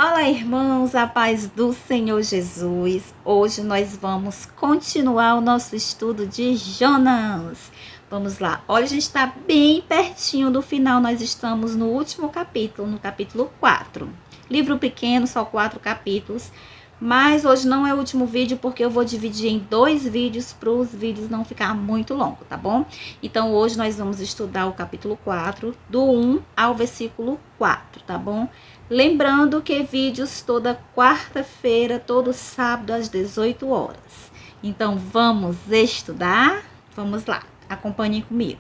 Olá, irmãos, a paz do Senhor Jesus. Hoje nós vamos continuar o nosso estudo de Jonas. Vamos lá. Olha, a gente está bem pertinho do final. Nós estamos no último capítulo, no capítulo 4. Livro pequeno, só 4 capítulos. Mas hoje não é o último vídeo, porque eu vou dividir em 2 vídeos para os vídeos não ficar muito longo, tá bom? Então, hoje nós vamos estudar o capítulo 4, do 1 ao versículo 4, tá bom? Lembrando que vídeos toda quarta-feira, todo sábado às 18 horas. Então, vamos estudar? Vamos lá, acompanhem comigo.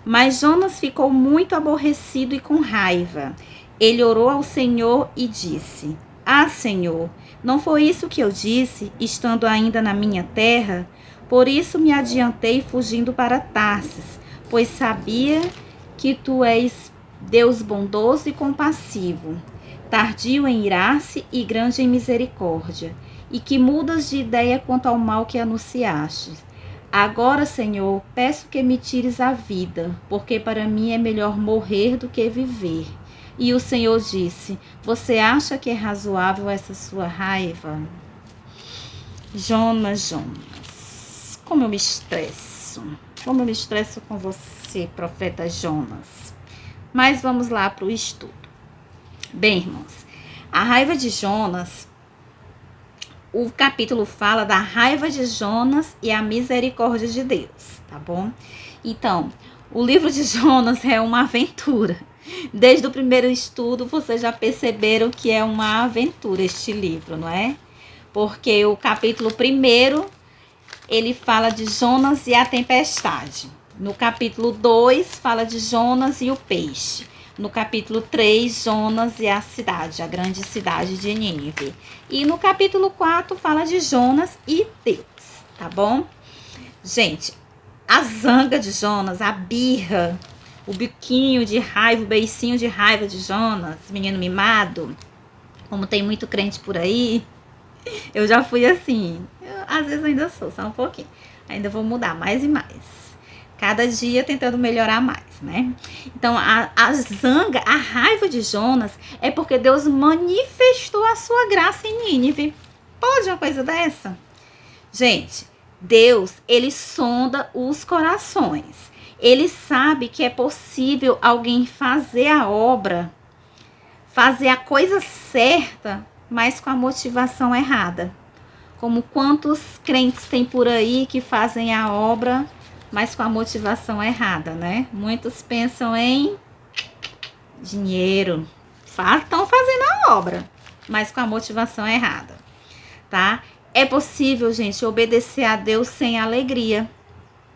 Mas Jonas ficou muito aborrecido e com raiva. Ele orou ao Senhor e disse: Ah, Senhor, não foi isso que eu disse, estando ainda na minha terra? Por isso me adiantei fugindo para Tarsis, pois sabia que tu és Deus bondoso e compassivo, tardio em irar-se e grande em misericórdia, e que mudas de ideia quanto ao mal que anunciaste. Agora, Senhor, peço que me tires a vida, porque para mim é melhor morrer do que viver. E o Senhor disse: Você acha que é razoável essa sua raiva? Jonas, como eu me estresso. Como eu me estresso com você, profeta Jonas. Mas vamos lá para o estudo. Bem, irmãos, a raiva de Jonas, o capítulo fala da raiva de Jonas e a misericórdia de Deus, tá bom? Então, o livro de Jonas é uma aventura. Desde o primeiro estudo, vocês já perceberam que é uma aventura este livro, não é? Porque o capítulo 1, ele fala de Jonas e a tempestade. No capítulo 2, fala de Jonas e o peixe. No capítulo 3, Jonas e a cidade, a grande cidade de Nínive. E no capítulo 4, fala de Jonas e Deus, tá bom? Gente, a zanga de Jonas, a birra, o biquinho de raiva, o beicinho de raiva de Jonas, menino mimado, como tem muito crente por aí, eu já fui assim. Às vezes ainda sou, só um pouquinho. Ainda vou mudar mais e mais. Cada dia tentando melhorar mais, né? Então, a zanga, a raiva de Jonas é porque Deus manifestou a sua graça em Nínive. Pode uma coisa dessa? Gente, Deus, ele sonda os corações. Ele sabe que é possível alguém fazer a obra, fazer a coisa certa, mas com a motivação errada. Como quantos crentes tem por aí que fazem a obra, mas com a motivação errada, né? Muitos pensam em dinheiro. Estão fazendo a obra, mas com a motivação errada, tá? É possível, gente, obedecer a Deus sem alegria,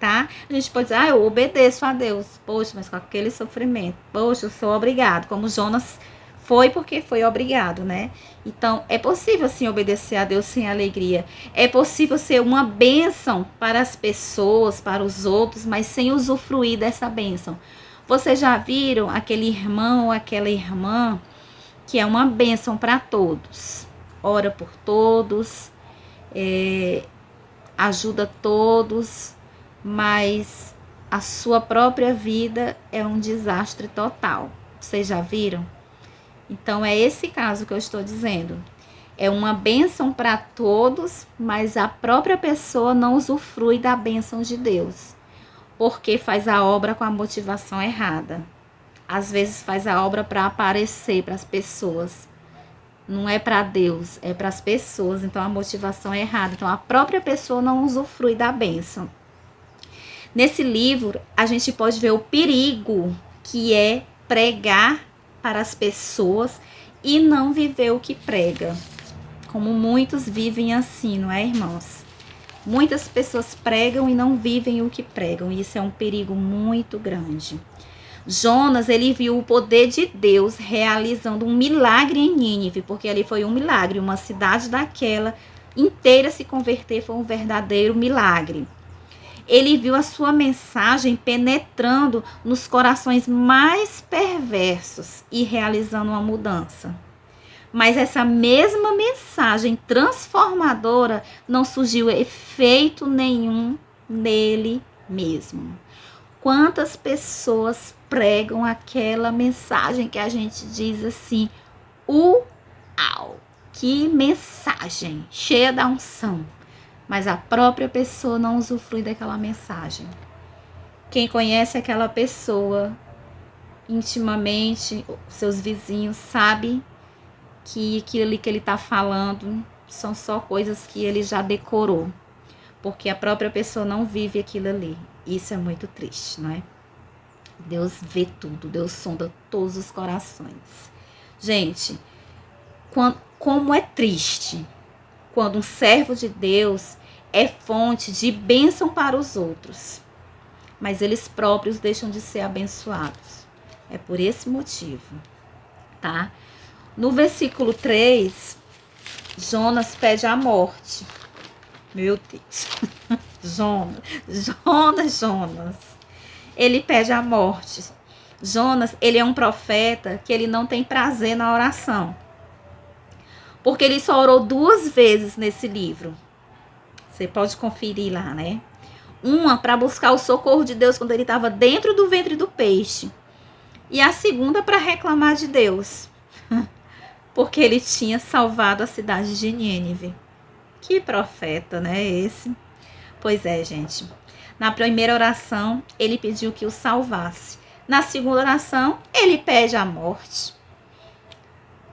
tá? A gente pode dizer, eu obedeço a Deus. Poxa, mas com aquele sofrimento. Poxa, eu sou obrigado. Como Jonas foi porque foi obrigado, né? Então, é possível, sim, obedecer a Deus sem alegria. É possível ser uma bênção para as pessoas, para os outros, mas sem usufruir dessa bênção. Vocês já viram aquele irmão ou aquela irmã que é uma bênção para todos? Ora por todos, ajuda todos, mas a sua própria vida é um desastre total. Vocês já viram? Então, é esse caso que eu estou dizendo. É uma bênção para todos, mas a própria pessoa não usufrui da bênção de Deus, porque faz a obra com a motivação errada. Às vezes faz a obra para aparecer para as pessoas. Não é para Deus, é para as pessoas. Então, a motivação é errada. Então, a própria pessoa não usufrui da bênção. Nesse livro, a gente pode ver o perigo que é pregar para as pessoas e não viver o que prega. Como muitos vivem assim, não é, irmãos? Muitas pessoas pregam e não vivem o que pregam. E isso é um perigo muito grande. Jonas, ele viu o poder de Deus realizando um milagre em Nínive, porque ali foi um milagre, uma cidade daquela inteira se converter foi um verdadeiro milagre. Ele viu a sua mensagem penetrando nos corações mais perversos e realizando uma mudança. Mas essa mesma mensagem transformadora não surgiu efeito nenhum nele mesmo. Quantas pessoas pregam aquela mensagem que a gente diz assim, Uau! Que mensagem cheia da unção. Mas a própria pessoa não usufrui daquela mensagem. Quem conhece aquela pessoa intimamente, seus vizinhos, sabe que aquilo ali que ele está falando são só coisas que ele já decorou. Porque a própria pessoa não vive aquilo ali. Isso é muito triste, não é? Deus vê tudo, Deus sonda todos os corações. Gente, como é triste quando um servo de Deus é fonte de bênção para os outros, mas eles próprios deixam de ser abençoados. É por esse motivo, tá? No versículo 3, Jonas pede a morte. Meu Deus. Jonas. Ele pede a morte. Jonas, ele é um profeta que ele não tem prazer na oração. Porque ele só orou 2 vezes nesse livro. Você pode conferir lá, né? Uma para buscar o socorro de Deus quando ele estava dentro do ventre do peixe. E a segunda para reclamar de Deus. Porque ele tinha salvado a cidade de Nínive. Que profeta, né, esse? Pois é, gente. Na primeira oração, ele pediu que o salvasse. Na segunda oração, ele pede a morte.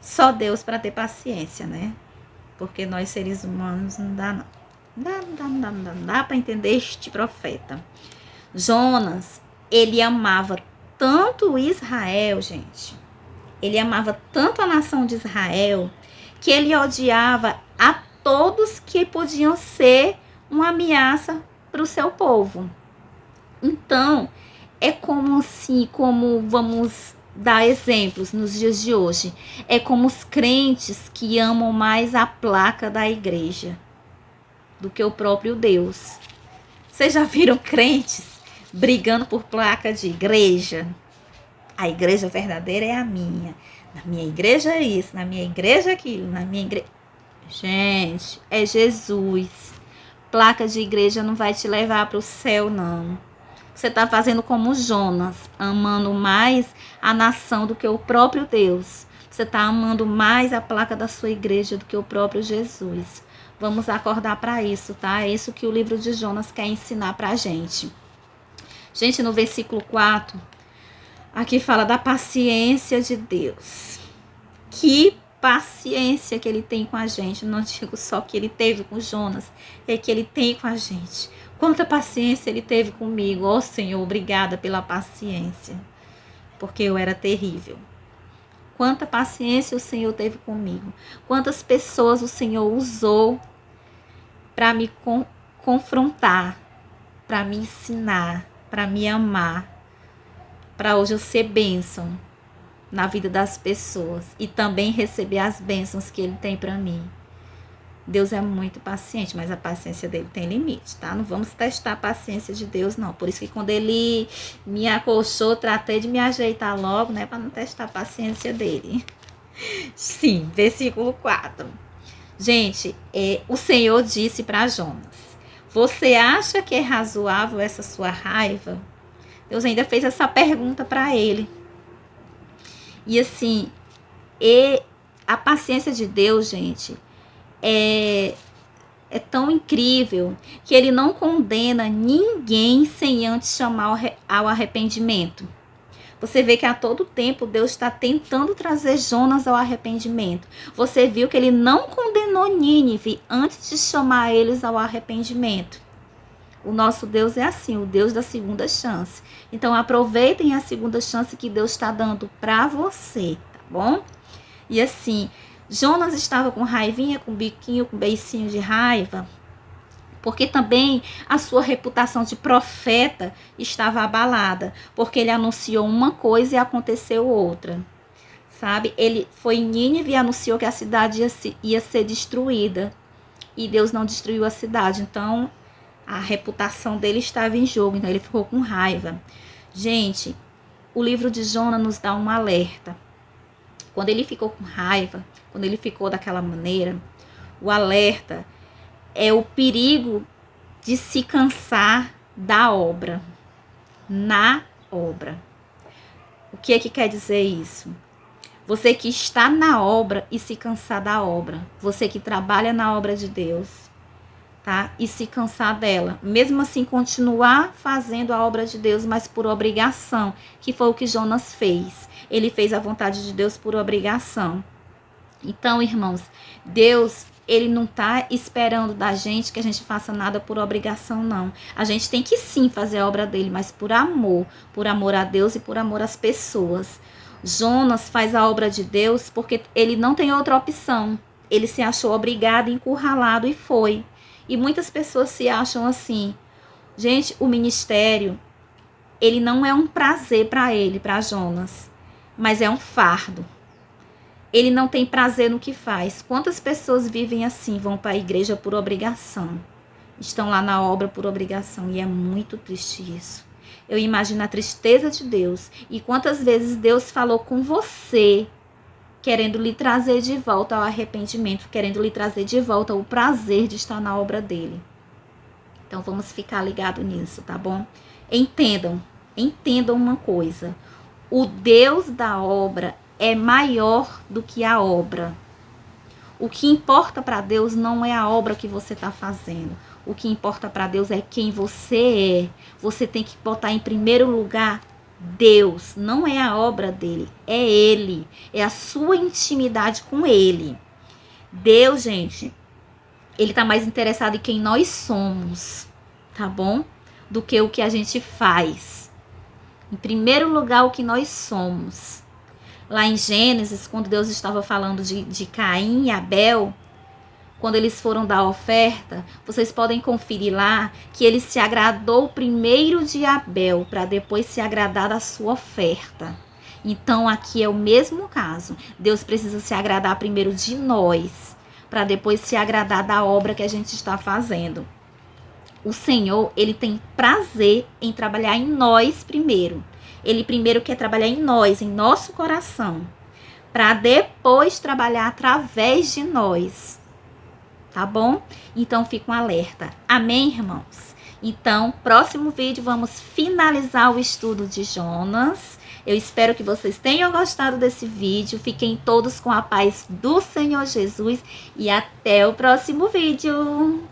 Só Deus para ter paciência, né? Porque nós, seres humanos, não dá, não. Não dá para entender este profeta. Jonas, ele amava tanto Israel, gente. Ele amava tanto a nação de Israel, que ele odiava a todos que podiam ser uma ameaça para o seu povo. Então, é como assim, como vamos dar exemplos nos dias de hoje. É como os crentes que amam mais a placa da igreja do que o próprio Deus. Vocês já viram crentes brigando por placa de igreja? A igreja verdadeira é a minha. Na minha igreja é isso, na minha igreja é aquilo, na minha igreja... Gente, é Jesus. Placa de igreja não vai te levar para o céu, não. Você está fazendo como Jonas, amando mais a nação do que o próprio Deus. Você está amando mais a placa da sua igreja do que o próprio Jesus. Vamos acordar para isso, tá? É isso que o livro de Jonas quer ensinar para a gente. Gente, no versículo 4, aqui fala da paciência de Deus. Que paciência que ele tem com a gente. Não digo só que ele teve com Jonas, é que ele tem com a gente. Quanta paciência ele teve comigo. Ó Senhor, obrigada pela paciência. Porque eu era terrível. Quanta paciência o Senhor teve comigo. Quantas pessoas o Senhor usou para me confrontar, para me ensinar, para me amar, para hoje eu ser bênção na vida das pessoas e também receber as bênçãos que Ele tem para mim. Deus é muito paciente, mas a paciência dele tem limite, tá? Não vamos testar a paciência de Deus, não. Por isso que quando ele me acolchou, tratei de me ajeitar logo, né? Para não testar a paciência dele. Sim, versículo 4. Gente, o Senhor disse para Jonas: você acha que é razoável essa sua raiva? Deus ainda fez essa pergunta para ele. E assim, a paciência de Deus, gente, é tão incrível que ele não condena ninguém sem antes chamar ao arrependimento. Você vê que a todo tempo Deus está tentando trazer Jonas ao arrependimento. Você viu que ele não condenou Nínive antes de chamar eles ao arrependimento. O nosso Deus é assim, o Deus da segunda chance. Então aproveitem a segunda chance que Deus está dando para você, tá bom? E assim, Jonas estava com raivinha, com biquinho, com beicinho de raiva, porque também a sua reputação de profeta estava abalada, porque ele anunciou uma coisa e aconteceu outra, sabe? Ele foi em Nínive e anunciou que a cidade ia ser destruída, e Deus não destruiu a cidade, então a reputação dele estava em jogo, então ele ficou com raiva. Gente, o livro de Jonas nos dá um alerta. Quando ele ficou com raiva, quando ele ficou daquela maneira, o alerta é o perigo de se cansar da obra, na obra. O que é que quer dizer isso? Você que está na obra e se cansar da obra. Você que trabalha na obra de Deus, tá? E se cansar dela. Mesmo assim, continuar fazendo a obra de Deus, mas por obrigação, que foi o que Jonas fez. Ele fez a vontade de Deus por obrigação. Então, irmãos, Deus, ele não tá esperando da gente que a gente faça nada por obrigação, não. A gente tem que sim fazer a obra dele, mas por amor a Deus e por amor às pessoas. Jonas faz a obra de Deus porque ele não tem outra opção. Ele se achou obrigado, encurralado e foi. E muitas pessoas se acham assim. Gente, o ministério, ele não é um prazer para ele, para Jonas, mas é um fardo. Ele não tem prazer no que faz. Quantas pessoas vivem assim, vão para a igreja por obrigação? Estão lá na obra por obrigação. E é muito triste isso. Eu imagino a tristeza de Deus. E quantas vezes Deus falou com você, querendo lhe trazer de volta ao arrependimento, querendo lhe trazer de volta o prazer de estar na obra dele. Então vamos ficar ligados nisso, tá bom? Entendam uma coisa. O Deus da obra é maior do que a obra. O que importa para Deus não é a obra que você está fazendo. O que importa para Deus é quem você é. Você tem que botar em primeiro lugar Deus. Não é a obra dele, é ele. É a sua intimidade com ele. Deus, gente, ele está mais interessado em quem nós somos, tá bom? Do que o que a gente faz. Em primeiro lugar, o que nós somos. Lá em Gênesis, quando Deus estava falando de Caim e Abel, quando eles foram dar oferta, vocês podem conferir lá que ele se agradou primeiro de Abel, para depois se agradar da sua oferta. Então, aqui é o mesmo caso. Deus precisa se agradar primeiro de nós, para depois se agradar da obra que a gente está fazendo. O Senhor, ele tem prazer em trabalhar em nós primeiro. Ele primeiro quer trabalhar em nós, em nosso coração, para depois trabalhar através de nós. Tá bom? Então, fica um alerta. Amém, irmãos? Então, próximo vídeo, vamos finalizar o estudo de Jonas. Eu espero que vocês tenham gostado desse vídeo. Fiquem todos com a paz do Senhor Jesus e até o próximo vídeo.